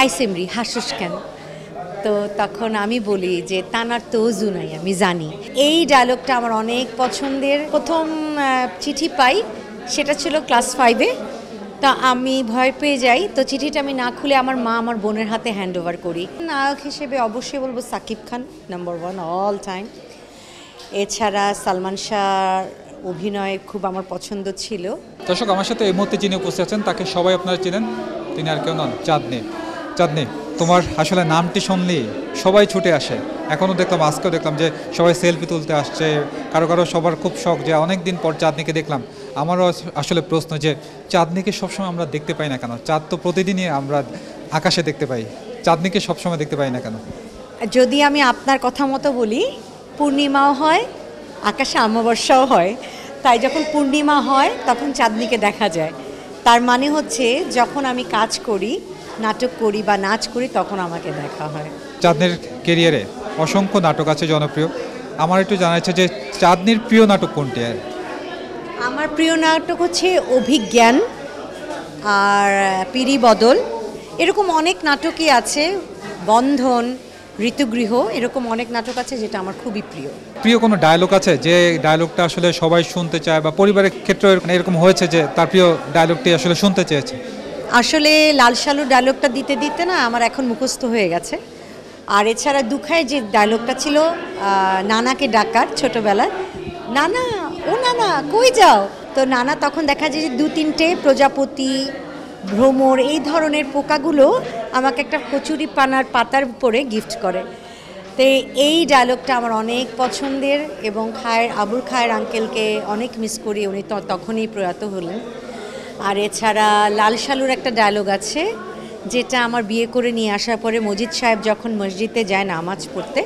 আইসেমরি হাসুস কেন? তো তখন আমি বলি যে তানার তো অজু নাই, আমি জানি। এই ডায়লগটা আমার অনেক পছন্দের। প্রথম চিঠি পাই সেটা ছিল ক্লাস 5-এ। তা আমি ভয় পেয়ে যাই, তো চিঠিটা আমি না খুলে আমার মা আমার বোনের হাতে হ্যান্ড ওভার করি। নায়ক হিসেবে অবশ্যই বলবো Shakib Khan, number 1 all time. এছাড়া সালমান শাহর অভিনয় খুব আমার পছন্দ ছিল। দর্শক, আমার সাথে এই মুহূর্তে যিনি উপস্থিত আছেন তাকে সবাই আপনারা চেনেন, তিনি আর কেউ নন, চাঁদনি। চাঁদনি, তোমার আসলে নামটি শুনলেই সবাই ছুটে আসে। এখনও দেখলাম, আজকেও দেখলাম যে সবাই সেলফি তুলতে আসছে। কারো কারো সবার খুব শখ যে অনেক দিন পর চাঁদনিকে দেখলাম। আমারও আসলে প্রশ্ন যে চাঁদনিকে সবসময় আমরা দেখতে পাই না কেন? চাঁদ তো প্রতিদিনই আমরা আকাশে দেখতে পাই, চাঁদনিকে সবসময় দেখতে পাই না কেন? যদি আমি আপনার কথা মতো বলি, পূর্ণিমাও হয়, আকাশে অমাবস্যাও হয়। তাই যখন পূর্ণিমা হয় তখন চাঁদনিকে দেখা যায়। তার মানে হচ্ছে যখন আমি কাজ করি, নাটক করি বা নাচ করি, তখন আমাকে দেখা হয়। চাঁদনির কেরিয়ারে অসংখ্য নাটক আছে জনপ্রিয়। আমার একটু জানা আছে যে চাঁদনির প্রিয় নাটক কোনটি? আমার প্রিয় নাটক হচ্ছে অভিজ্ঞান আর পিরি বদল। এরকম অনেক নাটকই আছে, বন্ধন, ঋতুগৃহ, এরকম অনেক নাটক আছে যেটা আমার খুবই প্রিয়। প্রিয় কোনো ডায়লগ আছে যে ডায়লগটা আসলে সবাই শুনতে চায়, বা পরিবারের ক্ষেত্রে এরকম হয়েছে যে তার প্রিয় ডায়লগটি আসলে শুনতে চেয়েছে? আসলে লাল সালুর ডায়লগটা দিতে দিতে না আমার এখন মুখস্থ হয়ে গেছে। আর এছাড়া দুখায় যে ডায়লগটা ছিল, নানাকে ডাকার ছোটবেলার, নানা ও নানা কই যাও, তো নানা তখন দেখা যায় যে 2-3টে প্রজাপতি, ভ্রমর, এই ধরনের পোকাগুলো আমাকে একটা কচুরি পানার পাতার উপরে গিফট করে। তো এই ডায়লগটা আমার অনেক পছন্দের, এবং আবুল খায়ের আঙ্কেলকে অনেক মিস করি, উনি তখনই প্রয়াত হলেন। আর এছাড়া লাল সালুর একটা ডায়লগ আছে যেটা আমার বিয়ে করে নিয়ে আসার পরে মজিদ সাহেব যখন মসজিদে যায় নামাজ পড়তে,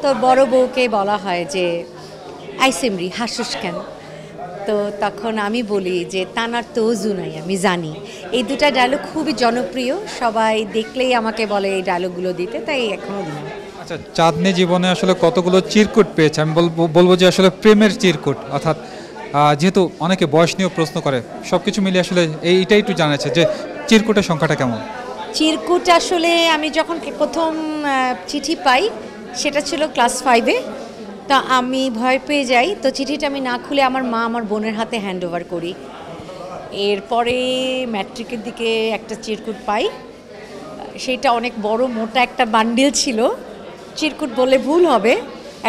তো বড় বউকে বলা হয় যে আইসেমরি হাসুস কেন? তো তখন আমি বলি যে তানার তো অজু নাই, আমি জানি। এই দুটা ডায়লগ খুবই জনপ্রিয়, সবাই দেখলেই আমাকে বলে এই ডায়লগগুলো দিতে, তাই এখনও দিলাম। আচ্ছা, চাঁদনি জীবনে আসলে কতগুলো চিরকুট পেয়েছে? আমি বলবো যে আসলে প্রেমের চিরকুট, অর্থাৎ যেহেতু অনেকে বয়স নিয়েও প্রশ্ন করে, সব কিছু মিলিয়ে আসলে এইটাই একটু জানাচ্ছে যে চিরকুটের সংখ্যাটা কেমন? চিরকুট আসলে আমি যখন প্রথম চিঠি পাই সেটা ছিল ক্লাস 5-এ। তা আমি ভয় পেয়ে যাই, তো চিঠিটা আমি না খুলে আমার মা আমার বোনের হাতে হ্যান্ড ওভার করি। এরপরে ম্যাট্রিকের দিকে একটা চিরকুট পাই, সেটা অনেক বড় মোটা একটা বান্ডিল ছিল, চিরকুট বলে ভুল হবে,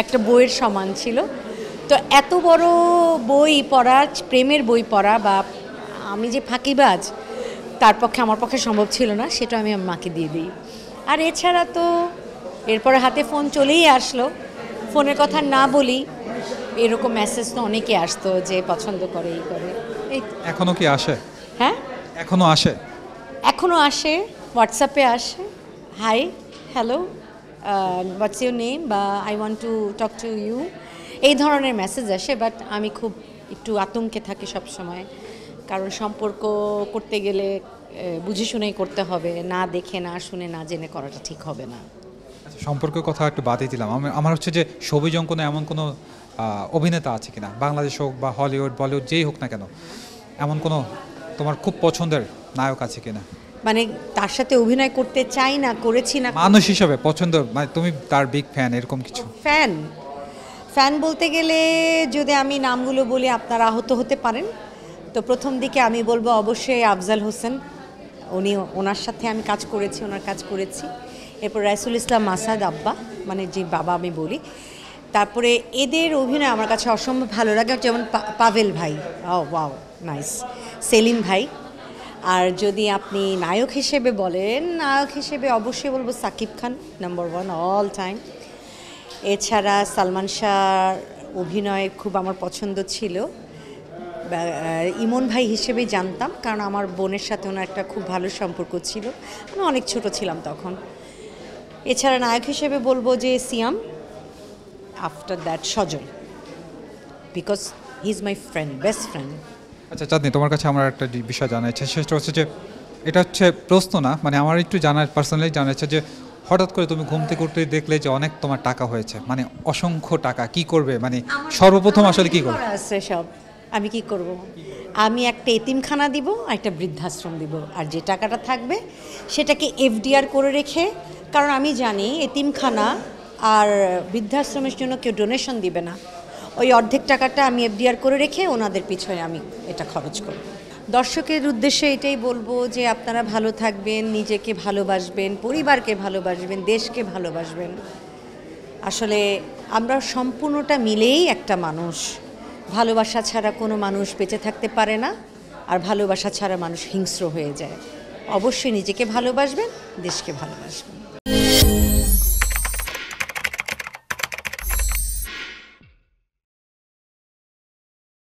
একটা বইয়ের সমান ছিল। তো এত বড় বই পড়া, প্রেমের বই পড়া, বা আমি যে ফাঁকিবাজ, আমার পক্ষে সম্ভব ছিল না, সেটা আমি আমার মাকে দিয়ে দিই। আর এছাড়া তো এরপরে হাতে ফোন চলেই আসলো, ফোনের কথা না বলি, এরকম মেসেজ তো অনেকে আসতো যে পছন্দ করে, এই করে। এখনো কি আসে? হ্যাঁ, এখনো আসে? এখনও আসে, হোয়াটসঅ্যাপে আসে, hi, hello, what's your name, বা I want to talk to you, এই ধরনের মেসেজ আসে। বাট আমি খুব একটু আতঙ্কে থাকি সব সময়, কারণ সম্পর্ক করতে গেলে বুঝে শুনেই করতে হবে, না দেখে না শুনে না জেনে করাটা ঠিক হবে না। আচ্ছা, সম্পর্কের কথা একটু বাদই দিলাম। আমার হচ্ছে যে ছবিজ অঙ্কনে এমন কোনো অভিনেতা আছে কিনা, বাংলাদেশ হোক বা হলিউড বলিউড যেই হোক না কেন, এমন কোনো তোমার খুব পছন্দের নায়ক আছে কিনা? মানে তার সাথে অভিনয় করতে চাই না, করেছি না, মানুষ হিসাবে পছন্দ, মানে তুমি তার বিগ ফ্যান, এরকম কিছু? ফ্যান বলতে গেলে যদি আমি নামগুলো বলি আপনারা আহত হতে পারেন। তো প্রথম দিকে আমি বলবো অবশ্যই আফজাল হোসেন, ওনার সাথে আমি কাজ করেছি, ওনার কাজ করেছি। এরপর রাইসুল ইসলাম মাসাদ আব্বা, মানে যে বাবা আমি বলি। তারপরে এদের অভিনয় আমার কাছে অসম্ভব ভালো লাগে, যেমন পাভেল ভাই, ওয়াও নাইস, সেলিম ভাই। আর যদি আপনি নায়ক হিসেবে বলেন, নায়ক হিসেবে অবশ্যই বলবো Shakib Khan, number 1 all time. এছাড়া সালমান শাহর অভিনয় খুব আমার পছন্দ ছিল, ইমন ভাই হিসেবেই জানতাম, কারণ আমার বোনের সাথে ওনার একটা খুব ভালো সম্পর্ক ছিল, আমি অনেক ছোট ছিলাম তখন। এছাড়া নায়ক হিসেবে বলবো যে Siam, after that Sajal, because he is my friend, best friend. আচ্ছা চাঁদনি, তোমার কাছে আমার একটা বিষয় জানা আছে, সেটা হচ্ছে যে এটা হচ্ছে প্রশ্ন না, মানে আমার একটু জানার, পার্সোনালি জানা আছে যে হঠাৎ করে তুমি ঘুম থেকে উঠতে দেখলে যে অনেক তোমার টাকা হয়েছে, মানে অসংখ্য টাকা, কি করবে, মানে সর্বপ্রথম আসলে কি করবে? আছে সব, আমি কি করব? আমি একটা এতিমখানা দিব, একটা বৃদ্ধাশ্রম দিব, আর যে টাকাটা থাকবে সেটাকে এফডিআর করে রেখে, কারণ আমি জানি এতিমখানা আর বৃদ্ধাশ্রমের জন্য কেউ ডোনেশন দিবে না, ওই অর্ধেক টাকাটা আমি এফডিআর করে রেখে ওনাদের পিছনে আমি এটা খরচ করব। দর্শকের উদ্দেশ্যে এটাই বলবো যে আপনারা ভালো থাকবেন, নিজেকে ভালোবাসবেন, পরিবারকে ভালোবাসবেন, দেশকে ভালোবাসবেন। আসলে আমরা সম্পূর্ণটা মিলেই একটা মানুষ। ভালোবাসা ছাড়া কোনো মানুষ বেঁচে থাকতে পারে না, আর ভালোবাসা ছাড়া মানুষ হিংস্র হয়ে যায়। অবশ্যই নিজেকে ভালোবাসবেন, দেশকে ভালোবাসবেন।